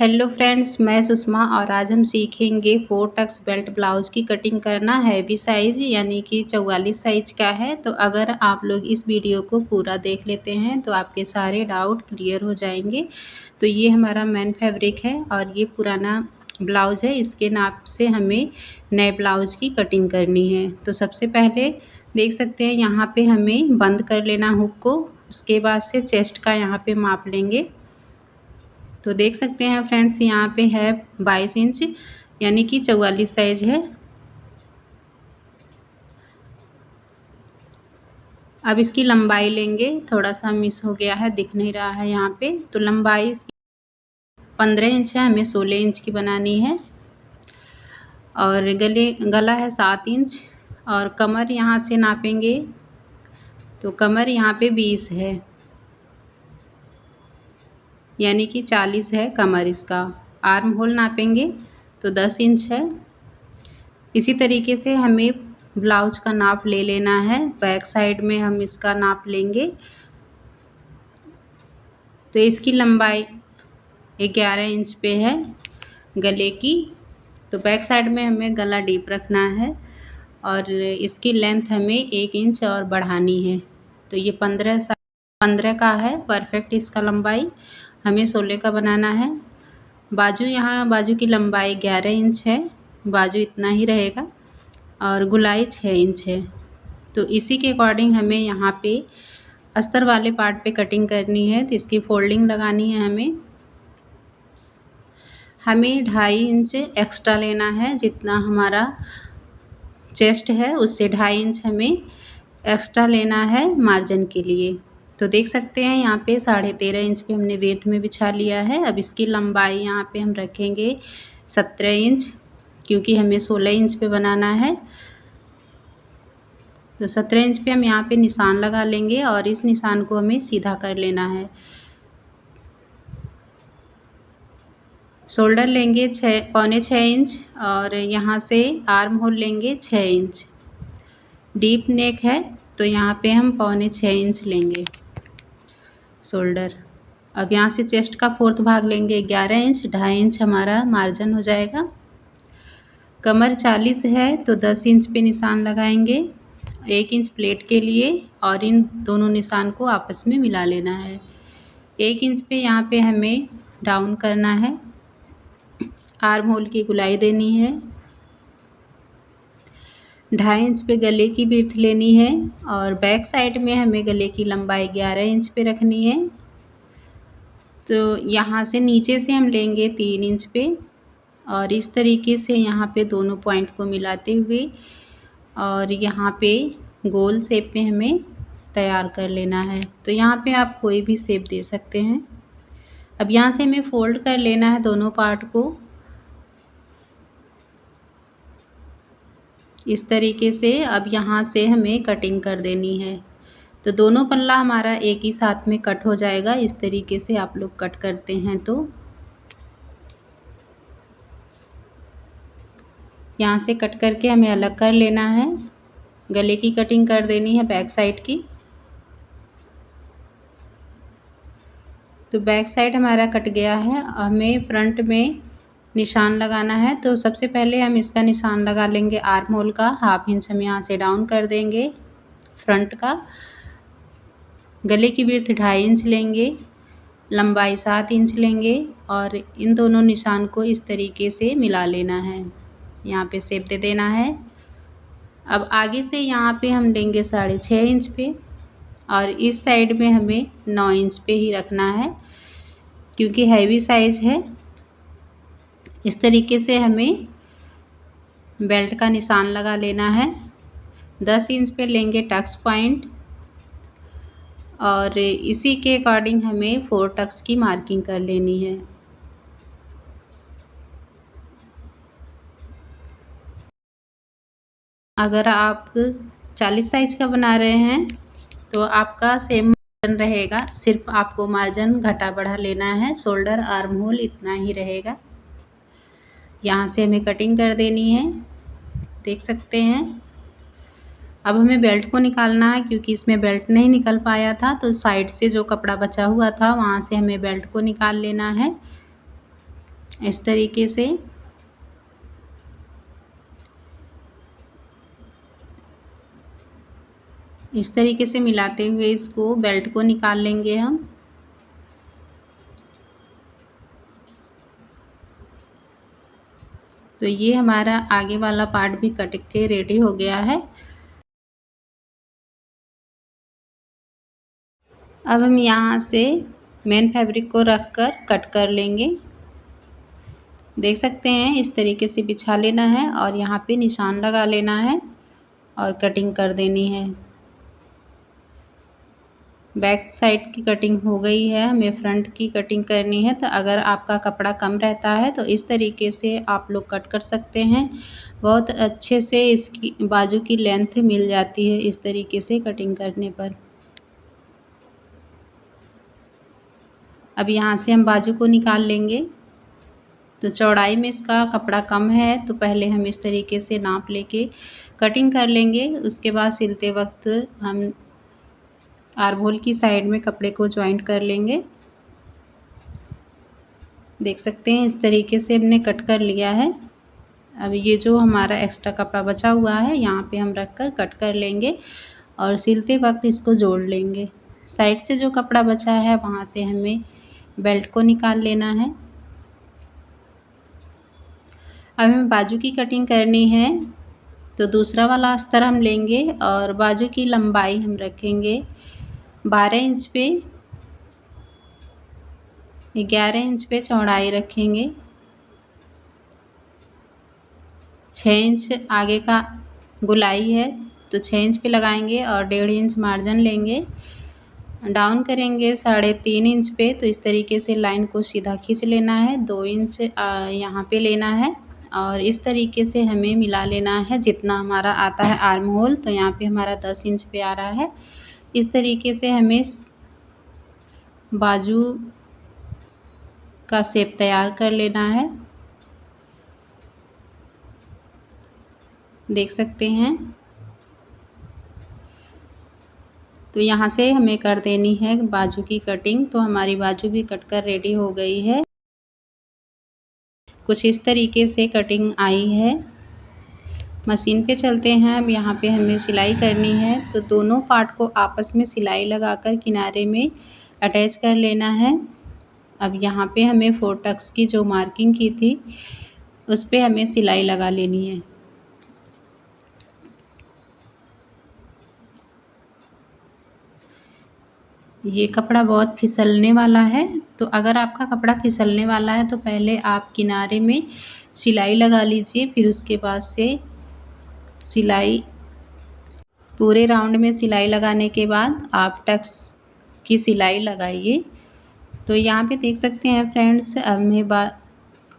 Hello friends, मैं सुषमा और आज हम सीखेंगे 4 टक्स बेल्ट ब्लाउज़ की कटिंग करना। हैवी साइज़ यानी कि 44 साइज़ का है। तो अगर आप लोग इस वीडियो को पूरा देख लेते हैं तो आपके सारे डाउट क्लियर हो जाएंगे। तो ये हमारा मेन फैब्रिक है और ये पुराना ब्लाउज़ है। इसके नाप से हमें नए ब्लाउज़ की कटिंग करनी है। तो सबसे पहले देख सकते हैं यहाँ पे हमें बंद कर लेना हुक को। उसके बाद से चेस्ट का यहाँ पे माप लेंगे। तो देख सकते हैं फ्रेंड्स, यहाँ पे है 22 इंच यानी कि 44 साइज है। अब इसकी लंबाई लेंगे, थोड़ा सा मिस हो गया है, दिख नहीं रहा है यहाँ पे। तो लंबाई इसकी 15 इंच है, हमें 16 इंच की बनानी है। और गला है 7 इंच और कमर यहाँ से नापेंगे तो कमर यहाँ पे 20 है यानी कि 40 है कमर इसका। आर्म होल नापेंगे तो 10 इंच है। इसी तरीके से हमें ब्लाउज का नाप ले लेना है। बैक साइड में हम इसका नाप लेंगे तो इसकी लंबाई 11 इंच पे है गले की। तो बैक साइड में हमें गला डीप रखना है और इसकी लेंथ हमें 1 इंच और बढ़ानी है। तो ये 15 का है परफेक्ट इसका लंबाई। हमें 16 का बनाना है। बाजू की लंबाई 11 इंच है, बाजू इतना ही रहेगा और गुलाई 6 इंच है। तो इसी के अकॉर्डिंग हमें यहाँ पे अस्तर वाले पार्ट पे कटिंग करनी है। तो इसकी फोल्डिंग लगानी है हमें 2.5 इंच एक्स्ट्रा लेना है। जितना हमारा चेस्ट है उससे 2.5 इंच हमें एक्स्ट्रा लेना है मार्जिन के लिए। तो देख सकते हैं यहाँ पे 13.5 इंच पे हमने वेथ में बिछा लिया है। अब इसकी लंबाई यहाँ पे हम रखेंगे 17 इंच, क्योंकि हमें 16 इंच पे बनाना है। तो 17 इंच पे हम यहाँ पे निशान लगा लेंगे और इस निशान को हमें सीधा कर लेना है। शोल्डर लेंगे 6.25 इंच और यहाँ से आर्म होल लेंगे 6 इंच। डीप नेक है तो यहाँ पे हम 6.25 इंच लेंगे शोल्डर। अब यहाँ से चेस्ट का 4th भाग लेंगे 11 इंच। 2.5 इंच हमारा मार्जिन हो जाएगा। कमर 40 है तो 10 इंच पे निशान लगाएंगे 1 इंच प्लेट के लिए और इन दोनों निशान को आपस में मिला लेना है। 1 इंच पे यहाँ पे हमें डाउन करना है। आर्म होल की गुलाई देनी है। 2.5 इंच पे गले की विड्थ लेनी है और बैक साइड में हमें गले की लंबाई 11 इंच पे रखनी है। तो यहाँ से नीचे से हम लेंगे 3 इंच पे और इस तरीके से यहाँ पे दोनों पॉइंट को मिलाते हुए और यहाँ पे गोल शेप में हमें तैयार कर लेना है। तो यहाँ पे आप कोई भी शेप दे सकते हैं। अब यहाँ से हमें फोल्ड कर लेना है दोनों पार्ट को इस तरीके से। अब यहाँ से हमें कटिंग कर देनी है। तो दोनों पल्ला हमारा एक ही साथ में कट हो जाएगा। इस तरीके से आप लोग कट करते हैं तो यहाँ से कट करके हमें अलग कर लेना है। गले की कटिंग कर देनी है बैक साइड की। तो बैक साइड हमारा कट गया है। हमें फ्रंट में निशान लगाना है। तो सबसे पहले हम इसका निशान लगा लेंगे आर्म होल का। 1/2 इंच हम यहाँ से डाउन कर देंगे फ्रंट का। गले की विड्थ 2.5 इंच लेंगे, लंबाई 7 इंच लेंगे और इन दोनों निशान को इस तरीके से मिला लेना है। यहाँ पे शेप दे देना है। अब आगे से यहाँ पे हम लेंगे 6.5 इंच पे और इस साइड में हमें 9 इंच पे ही रखना है क्योंकि हैवी साइज़ है। इस तरीके से हमें बेल्ट का निशान लगा लेना है। 10 इंच पे लेंगे टक्स पॉइंट और इसी के अकॉर्डिंग हमें 4 टक्स की मार्किंग कर लेनी है। अगर आप 40 साइज का बना रहे हैं तो आपका सेम मार्जिन रहेगा, सिर्फ आपको मार्जिन घटा बढ़ा लेना है। शोल्डर आर्म होल इतना ही रहेगा। यहाँ से हमें कटिंग कर देनी है, देख सकते हैं। अब हमें बेल्ट को निकालना है क्योंकि इसमें बेल्ट नहीं निकल पाया था। तो साइड से जो कपड़ा बचा हुआ था वहाँ से हमें बेल्ट को निकाल लेना है। इस तरीके से मिलाते हुए इसको बेल्ट को निकाल लेंगे हम। तो ये हमारा आगे वाला पार्ट भी कट के रेडी हो गया है। अब हम यहाँ से मेन फैब्रिक को रख कर कट कर लेंगे। देख सकते हैं इस तरीके से बिछा लेना है और यहाँ पे निशान लगा लेना है और कटिंग कर देनी है। बैक साइड की कटिंग हो गई है, हमें फ्रंट की कटिंग करनी है। तो अगर आपका कपड़ा कम रहता है तो इस तरीके से आप लोग कट कर सकते हैं। बहुत अच्छे से इसकी बाजू की लेंथ मिल जाती है इस तरीके से कटिंग करने पर। अब यहाँ से हम बाजू को निकाल लेंगे। तो चौड़ाई में इसका कपड़ा कम है तो पहले हम इस तरीके से नाप लेके कटिंग कर लेंगे। उसके बाद सिलते वक्त हम आर्म होल की साइड में कपड़े को जॉइंट कर लेंगे। देख सकते हैं इस तरीके से हमने कट कर लिया है। अब ये जो हमारा एक्स्ट्रा कपड़ा बचा हुआ है यहाँ पे हम रख कर कट कर लेंगे और सिलते वक्त इसको जोड़ लेंगे। साइड से जो कपड़ा बचा है वहाँ से हमें बेल्ट को निकाल लेना है। अब हमें बाजू की कटिंग करनी है तो दूसरा वाला अस्तर हम लेंगे और बाजू की लंबाई हम रखेंगे 12 इंच पे, 11 इंच पे चौड़ाई रखेंगे। 6 इंच आगे का गोलाई है तो 6 इंच पे लगाएंगे और 1.5 इंच मार्जिन लेंगे। डाउन करेंगे 3.5 इंच पे। तो इस तरीके से लाइन को सीधा खींच लेना है। 2 इंच यहाँ पे लेना है और इस तरीके से हमें मिला लेना है जितना हमारा आता है आर्म होल। तो यहाँ पे हमारा 10 इंच पे आ रहा है। इस तरीके से हमें बाजू का शेप तैयार कर लेना है। देख सकते हैं तो यहाँ से हमें कर देनी है बाजू की कटिंग। तो हमारी बाजू भी कट कर रेडी हो गई है। कुछ इस तरीके से कटिंग आई है। मशीन पे चलते हैं। अब यहाँ पे हमें सिलाई करनी है तो दोनों पार्ट को आपस में सिलाई लगाकर किनारे में अटैच कर लेना है। अब यहाँ पे हमें 4 टक्स की जो मार्किंग की थी उस पे हमें सिलाई लगा लेनी है। ये कपड़ा बहुत फिसलने वाला है तो अगर आपका कपड़ा फिसलने वाला है तो पहले आप किनारे में सिलाई लगा लीजिए। फिर उसके बाद से सिलाई पूरे राउंड में सिलाई लगाने के बाद आप टक्स की सिलाई लगाइए। तो यहाँ पे देख सकते हैं फ्रेंड्स, अब हमें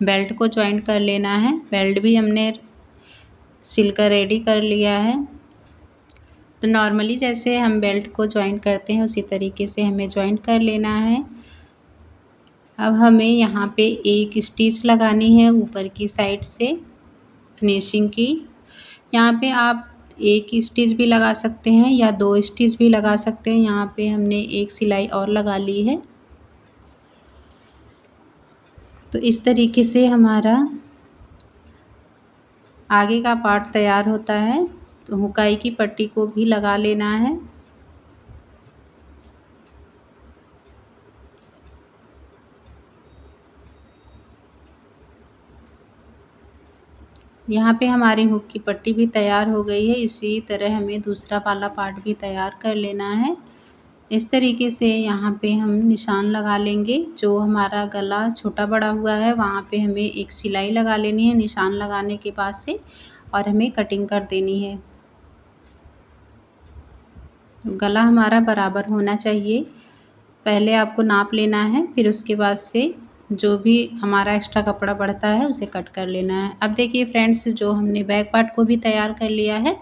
बेल्ट को जॉइंट कर लेना है। बेल्ट भी हमने सिलकर रेडी कर लिया है। तो नॉर्मली जैसे हम बेल्ट को जॉइंट करते हैं उसी तरीके से हमें जॉइंट कर लेना है। अब हमें यहाँ पे एक स्टिच लगानी है ऊपर की साइड से फिनिशिंग की। यहाँ पे आप एक स्टिच भी लगा सकते हैं या 2 स्टिच भी लगा सकते हैं। यहाँ पे हमने एक सिलाई और लगा ली है। तो इस तरीके से हमारा आगे का पार्ट तैयार होता है। तो हुकाई की पट्टी को भी लगा लेना है। यहाँ पे हमारी हुक की पट्टी भी तैयार हो गई है। इसी तरह हमें दूसरा वाला पार्ट भी तैयार कर लेना है। इस तरीके से यहाँ पे हम निशान लगा लेंगे। जो हमारा गला छोटा बड़ा हुआ है वहाँ पे हमें एक सिलाई लगा लेनी है निशान लगाने के बाद से और हमें कटिंग कर देनी है। तो गला हमारा बराबर होना चाहिए। पहले आपको नाप लेना है फिर उसके बाद से जो भी हमारा एक्स्ट्रा कपड़ा बढ़ता है उसे कट कर लेना है। अब देखिए फ्रेंड्स, जो हमने बैक पार्ट को भी तैयार कर लिया है।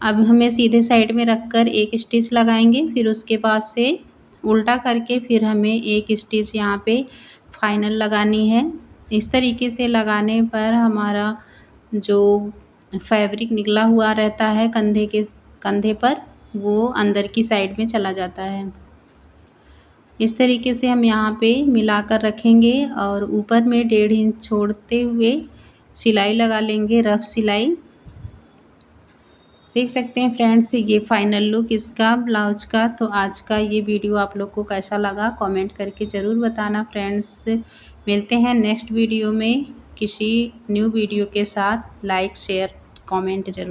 अब हमें सीधे साइड में रखकर एक स्टिच लगाएंगे। फिर उसके बाद से उल्टा करके फिर हमें एक स्टिच यहाँ पे फाइनल लगानी है। इस तरीके से लगाने पर हमारा जो फैब्रिक निकला हुआ रहता है कंधे पर वो अंदर की साइड में चला जाता है। इस तरीके से हम यहाँ पे मिलाकर रखेंगे और ऊपर में 1.5 इंच छोड़ते हुए सिलाई लगा लेंगे, रफ सिलाई। देख सकते हैं फ्रेंड्स, ये फाइनल लुक इसका ब्लाउज का। तो आज का ये वीडियो आप लोग को कैसा लगा कमेंट करके ज़रूर बताना फ्रेंड्स। मिलते हैं नेक्स्ट वीडियो में किसी न्यू वीडियो के साथ। लाइक शेयर कमेंट ज़रूर।